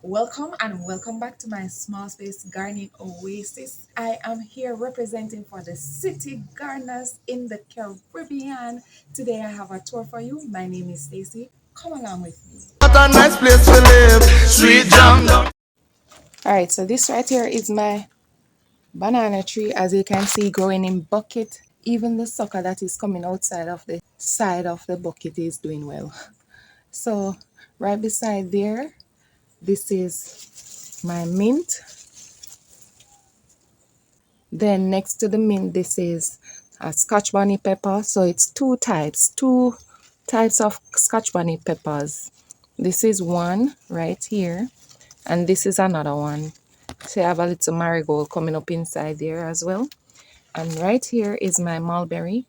Welcome and welcome back to my small space gardening oasis. I am here representing for the city gardeners in the Caribbean. Today I have a tour for you. My name is Stacey. Come along with me. What a nice place to live. Sweet jam. Alright, so this right here is my banana tree, as you can see, growing in bucket. Even the sucker that is coming outside of the side of the bucket is doing well. So right beside there, this is my mint. Then next to the mint, this is a Scotch bonnet pepper. So it's two types of Scotch bonnet peppers. This is one right here, and this is another one. So I have a little marigold coming up inside there as well. And right here is my mulberry.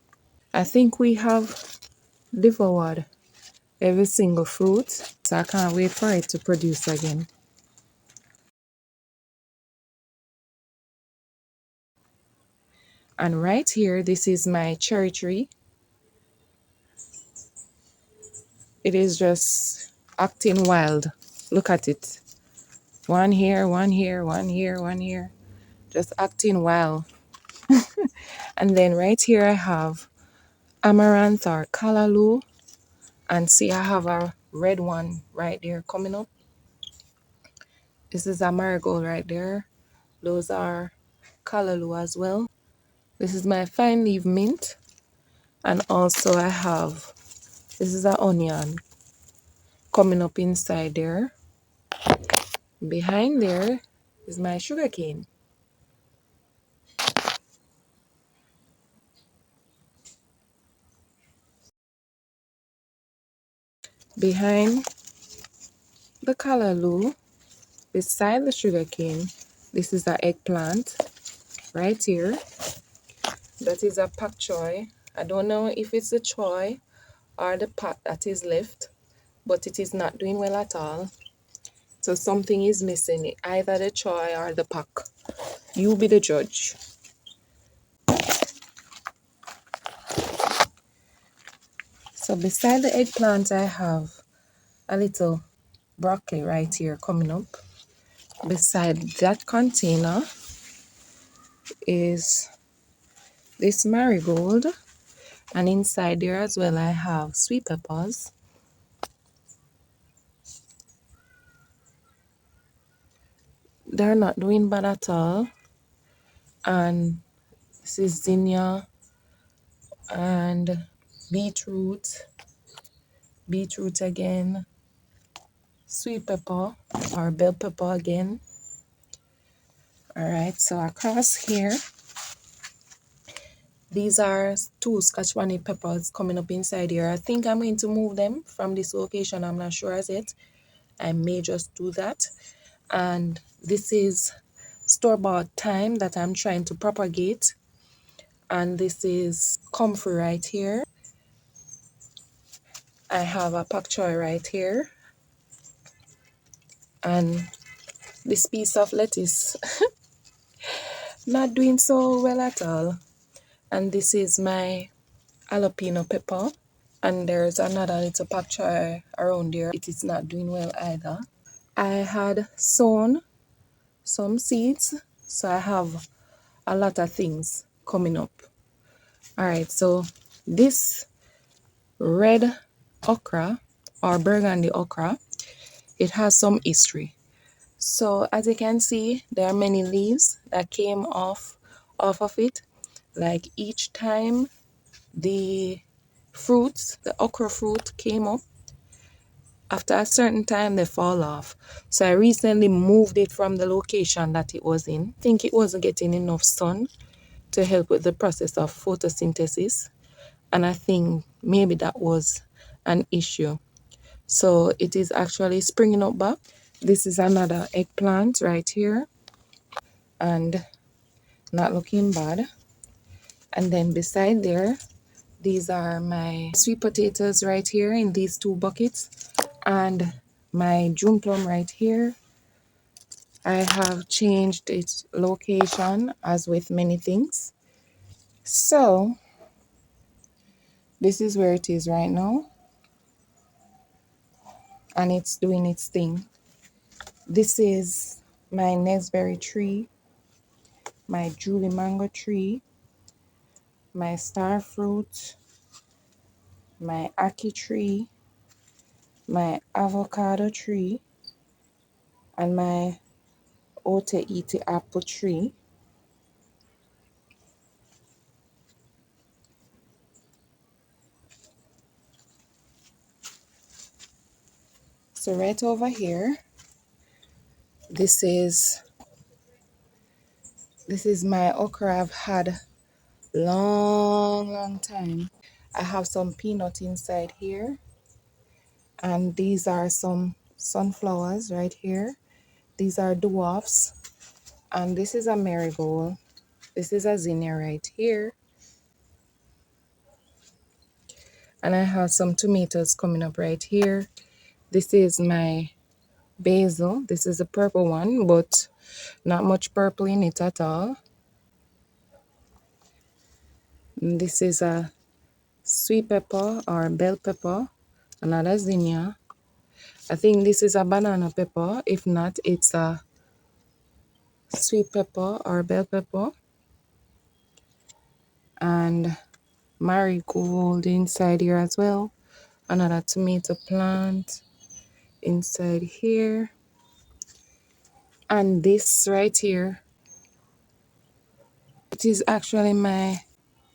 I think we have devoured every single fruit, so I can't wait for it to produce again. And right here, this is my cherry tree. It is just acting wild. Look at it. One here, one here, one here, one here. Just acting wild. And then right here I have amaranth or callaloo. And see, I have a red one right there coming up. This is a marigold right there. Those are callaloo as well. This is my fine leaf mint. And also I have, this is an onion coming up inside there. Behind there is my sugar cane. Behind the callaloo, beside the sugar cane, this is the eggplant right here. That is a pak choy. I don't know if it's the choy or the pak that is left, but it is not doing well at all. So something is missing, either the choy or the pak. You be the judge. So beside the eggplant, I have a little broccoli right here coming up. Beside that container is this marigold, and inside there as well I have sweet peppers. They're not doing bad at all. And this is zinnia and beetroot again, sweet pepper or bell pepper again. All right, so across here, these are two Scotch bonnet peppers coming up inside here. I think I'm going to move them from this location. I'm not sure as yet. I may just do that. And this is store-bought thyme that I'm trying to propagate. And this is comfrey right here. I have a pak choy right here. And this piece of lettuce not doing so well at all. And this is my jalapeno pepper. And there's another little pak choy around there. It is not doing well either. I had sown some seeds, so I have a lot of things coming up. All right, so this red okra or burgundy okra, it has some history. So as you can see, there are many leaves that came off of it. Like each time the fruits, the okra fruit came up, after a certain time they fall off. So I recently moved it from the location that it was in. I think it wasn't getting enough sun to help with the process of photosynthesis, and I think maybe that was an issue. So it is actually springing up back. This is another eggplant right here, and not looking bad. And then beside there, these are my sweet potatoes right here in these two buckets, and my June plum right here. I have changed its location as with many things. So this is where it is right now, and it's doing its thing. This is my Nesberry tree, my Julie mango tree, my star fruit, my ackee tree, my avocado tree, and my Ote apple tree. So right over here, this is my okra I've had long time. I have some peanut inside here, and these are some sunflowers right here. These are dwarfs, and this is a marigold. This is a zinnia right here, and I have some tomatoes coming up right here. This is my basil. This is a purple one, but not much purple in it at all. And this is a sweet pepper or bell pepper, another zinnia. I think this is a banana pepper. If not, it's a sweet pepper or bell pepper. And marigold inside here as well. Another tomato plant inside here. And this right here, it is actually my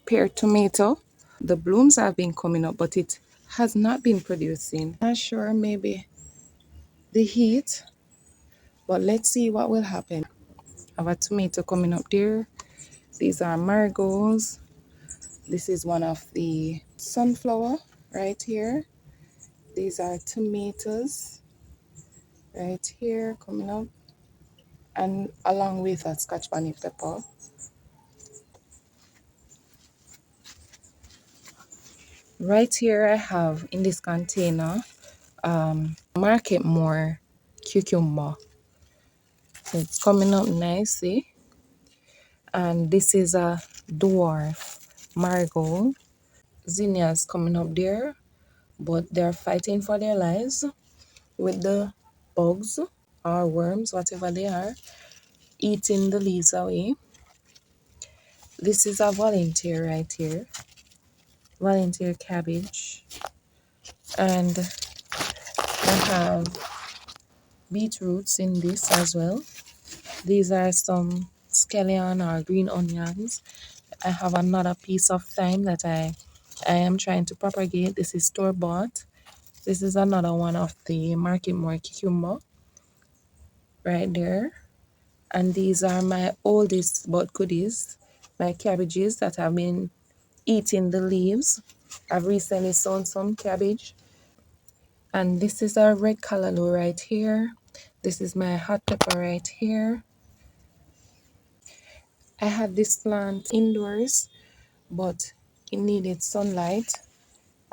pear tomato. The blooms have been coming up, but it has not been producing. Not sure, maybe the heat, but let's see what will happen. I have a tomato coming up there. These are marigolds. This is one of the sunflower right here. These are tomatoes right here coming up, and along with a scotch bonnet pepper. Right here I have in this container market more cucumber. So it's coming up nicely. And this is a dwarf marigold. Zinnias coming up there, but they're fighting for their lives with the bugs or worms, whatever they are, eating the leaves away. This is a volunteer right here, volunteer cabbage. And I have beetroots in this as well. These are some scallion or green onions. I have another piece of thyme that I am trying to propagate. This is store-bought. This is another one of the Market More cucumber right there. And these are my oldest but goodies, my cabbages that have been eating the leaves. I've recently sown some cabbage. And this is a red callaloo right here. This is my hot pepper right here. I had this plant indoors, but it needed sunlight.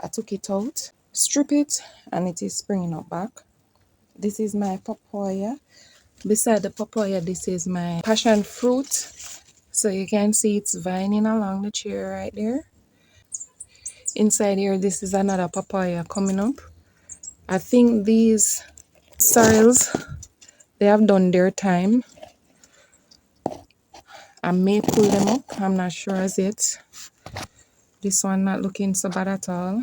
I took it out, strip it, and it is springing up back. This is my papaya. Beside the papaya, this is my passion fruit. So you can see it's vining along the chair right there. Inside here, this is another papaya coming up. I think these sorrels, they have done their time. I may pull them up. I'm not sure as yet. This one not looking so bad at all.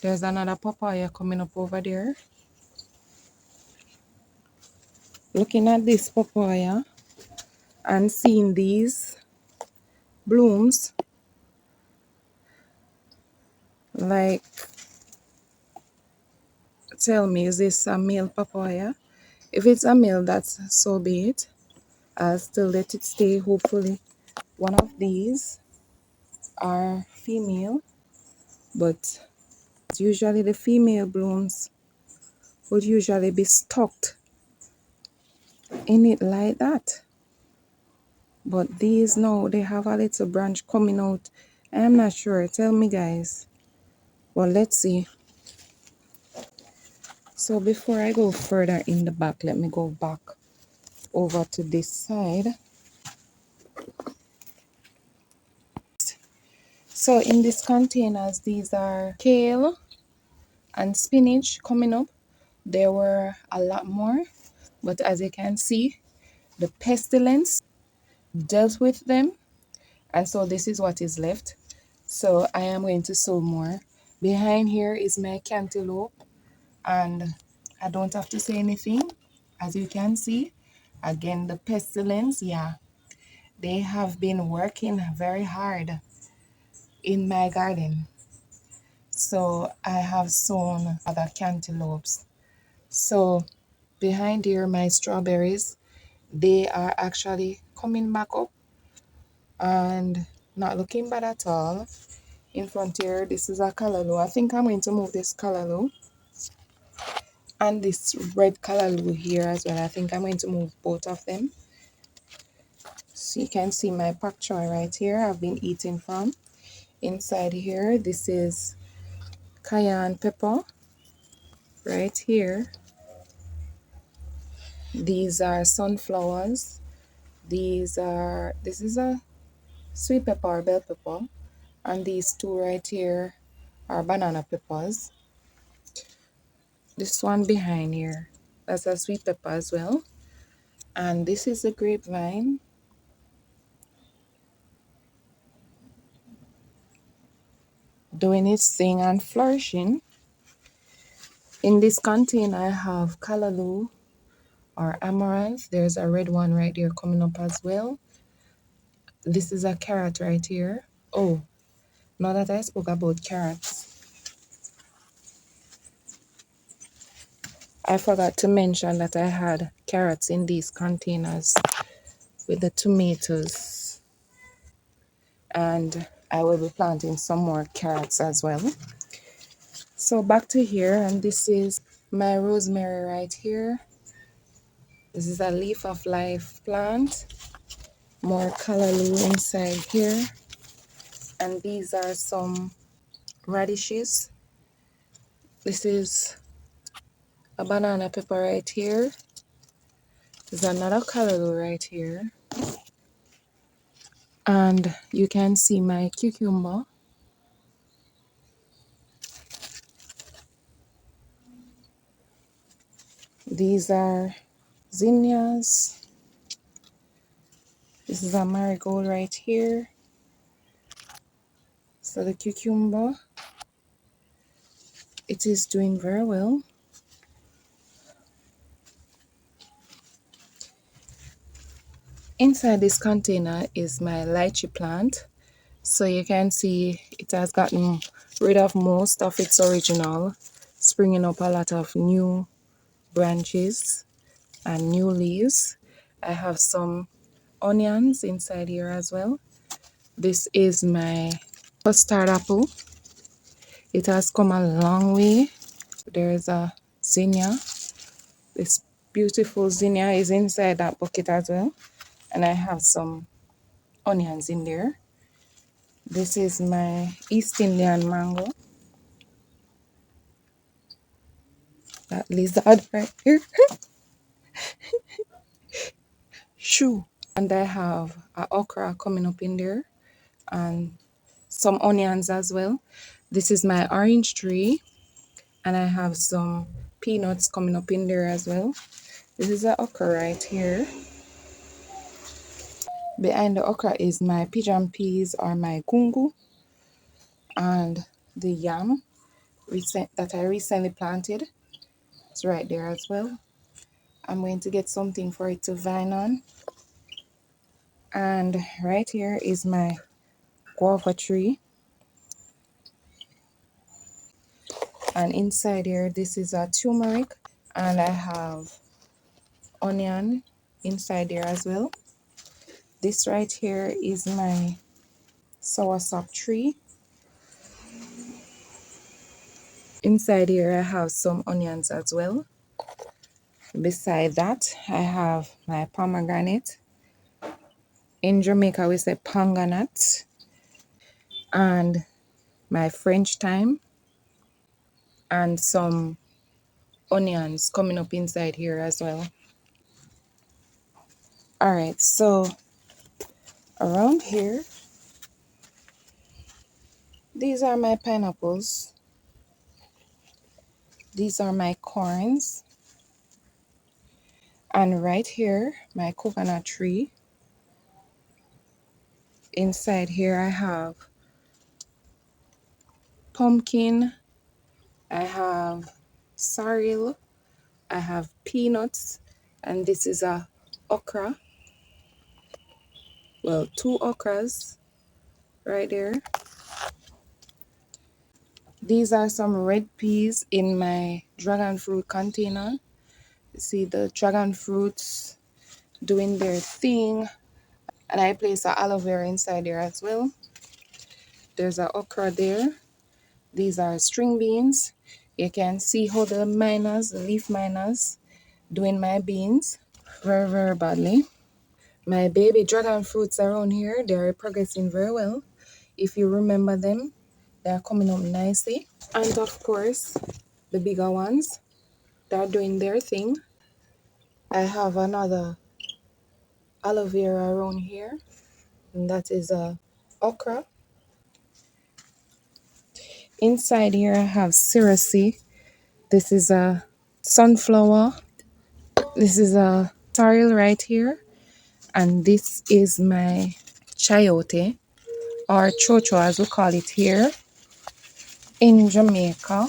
There's another papaya coming up over there. Looking at this papaya and seeing these blooms, like, tell me, is this a male papaya? If it's a male, that's so be it. I'll still let it stay. Hopefully one of these are female, but usually the female blooms would usually be stuck in it like that. But these now, they have a little branch coming out. I'm not sure. Tell me, guys. Well, let's see. So before I go further in the back, let me go back over to this side. So in these containers, these are kale and spinach coming up. There were a lot more, But as you can see, the pestilence dealt with them, and so this is what is left. So I am going to sow more. Behind here is my cantaloupe, and I don't have to say anything. As you can see, again, the pestilence, yeah, they have been working very hard in my garden. So I have sown other cantaloupes. So behind here, my strawberries, they are actually coming back up and not looking bad at all. In front here, this is a callaloo. I think I'm going to move this callaloo and this red callaloo here as well. I think I'm going to move both of them. So you can see my pak choy right here I've been eating from. Inside here, this is cayenne pepper right here. These are sunflowers. This is a sweet pepper or bell pepper. And these two right here are banana peppers. This one behind here, that's a sweet pepper as well. And this is a grapevine. Doing its thing and flourishing. In this container, I have callaloo or amaranth. There's a red one right there coming up as well. This is a carrot right here. Oh, now that I spoke about carrots, I forgot to mention that I had carrots in these containers with the tomatoes. And I will be planting some more carrots as well. So back to here, and this is my rosemary right here. This is a leaf of life plant. More callaloo inside here. And these are some radishes. This is a banana pepper right here. There's another callaloo right here. And you can see my cucumber. These are zinnias. This is a marigold right here. So the cucumber, it is doing very well. Inside this container is my lychee plant. So you can see it has gotten rid of most of its original, springing up a lot of new branches and new leaves. I have some onions inside here as well. This is my custard apple. It has come a long way. There's a zinnia. This beautiful zinnia is inside that bucket as well. And I have some onions in there. This is my East Indian mango. That lizard right here. Shoo. And I have a okra coming up in there and some onions as well. This is my orange tree, and I have some peanuts coming up in there as well. This is a okra right here. Behind the okra is my pigeon peas or my gungu, and the yam that I recently planted. It's right there as well. I'm going to get something for it to vine on. And right here is my guava tree. And inside here, this is a turmeric. And I have onion inside there as well. This right here is my soursop tree. Inside here, I have some onions as well. Beside that, I have my pomegranate. In Jamaica, we say panganut. And my French thyme. And some onions coming up inside here as well. All right, so around here, these are my pineapples. These are my corns. And right here, my coconut tree. Inside here, I have pumpkin, I have sorrel, I have peanuts, and this is a okra. Well, two okras right there. These are some red peas in my dragon fruit container. See the dragon fruits doing their thing. And I place a aloe vera inside there as well. There's a okra there. These are string beans. You can see how the leaf miners, doing my beans very, very badly. My baby dragon fruits around here, they're progressing very well. If you remember them, they're coming up nicely. And of course, the bigger ones, they're doing their thing. I have another aloe vera around here, and that is a okra. Inside here, I have cerasee. This is a sunflower. This is a sorrel right here. And this is my chayote, or chocho as we call it here in Jamaica.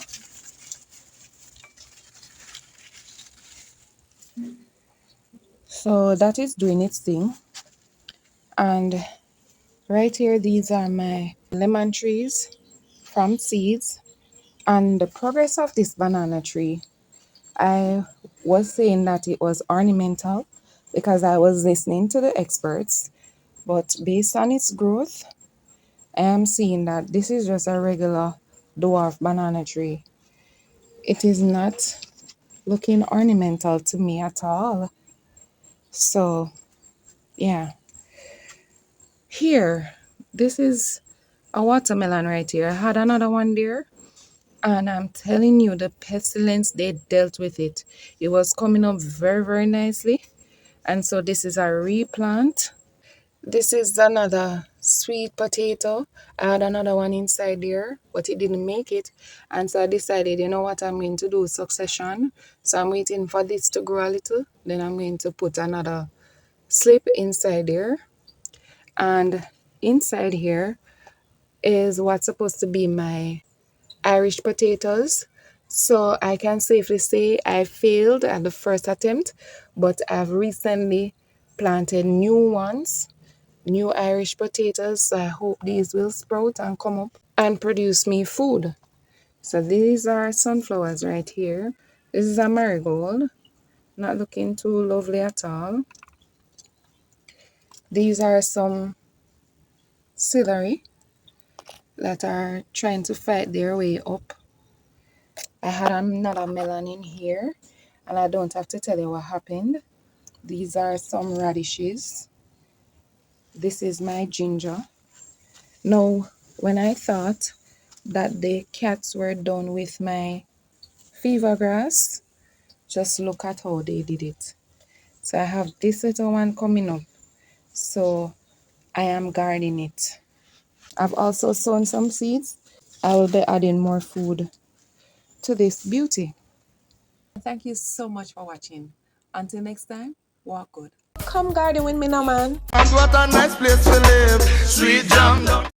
So that is doing its thing. And right here, these are my lemon trees from seeds. And the progress of this banana tree, I was saying that it was ornamental because I was listening to the experts. But based on its growth, I am seeing that this is just a regular dwarf banana tree. It is not looking ornamental to me at all. So, yeah. Here, this is a watermelon right here. I had another one there. And I'm telling you, the pestilence, they dealt with it. It was coming up very, very nicely. And so this is a replant. This is another sweet potato. I had another one inside there, but it didn't make it. And so I decided, you know what I'm going to do? Succession. So I'm waiting for this to grow a little. Then I'm going to put another slip inside there. And inside here is what's supposed to be my Irish potatoes. So I can safely say I failed at the first attempt, but I've recently planted new ones, new Irish potatoes. So I hope these will sprout and come up and produce me food. So these are sunflowers right here. This is a marigold, not looking too lovely at all. These are some celery that are trying to fight their way up. I had another melon in here, and I don't have to tell you what happened. These are some radishes. This is my ginger. Now, when I thought that the cats were done with my fever grass, just look at how they did it. So I have this little one coming up. So I am guarding it. I've also sown some seeds. I will be adding more food to this beauty. Thank you so much for watching. Until next time, walk good. Come garden with me now, man. And what a nice place to live. Sweet jam.